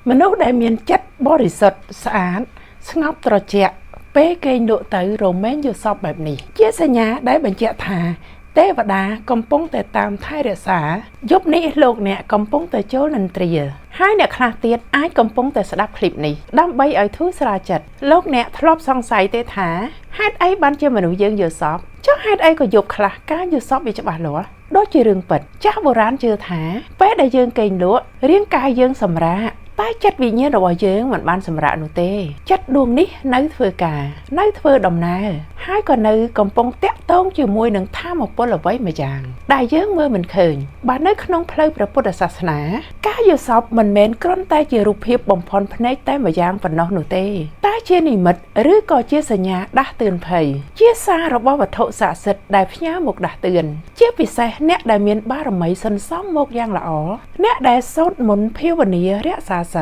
មនុស្សដែលមានចិត្តបរិសុទ្ធស្អាតស្ងប់ត្រជាក់ពេលគេងលក់ទៅរមែងយល់សពបែបនេះជាសញ្ញាដែលបញ្ជាក់ថាទេវតាកំពុងតែតាមថែរក្សាយប់នេះលោកអ្នកកំពុងតែចូលនិន្ទ្រាហើយអ្នកខ្លះទៀតអាចកំពុងតែស្ដាប់คลิปនេះដើម្បីឲ្យធូរស្រាលចិត្តលោកអ្នកធ្លាប់សង្ស័យទេថាហេតុអីបានជាមនុស្សយើងយល់សពចុះហេតុអីក៏យប់ខ្លះការយល់សពវាច្បាស់លាស់ដូចជារឿងពិតចាស់បុរាណជឿថាពេលដែលយើងគេងលក់រាងកាយយើងសម្រាកតែចិត្តវិញ្ញាណរបស់យើងមិនបានសម្រាកនោះទេចិត្តដួងនេះនៅធ្វើការនៅធ្វើដំណើរហើយក៏នៅកំពុងតាក់ទងជាមួយនឹងធម៌ពលអ្វីមួយយ៉ាងដែលយើងមើលមិនឃើញបើនៅក្នុងផ្លូវព្រះពុទ្ធសាសនាការយល់សពមិនមែនគ្រាន់តែជារូបភាពបំផុនភ្នែកតែមួយយ៉ាងប៉ុណ្ណោះនោះទេតែជានិមិត្តឬក៏ជាសញ្ញាដាស់តឿនភ័យជាសាររបស់វត្ថុស័ក្តិសិទ្ធិដែលផ្ញើមកដាស់តឿនជាពិសេសអ្នកដែលមានបារមីសន្សំមកយ៉ាងល្អអ្នកដែលសូត្រមន្តភាវនារក្សាសិល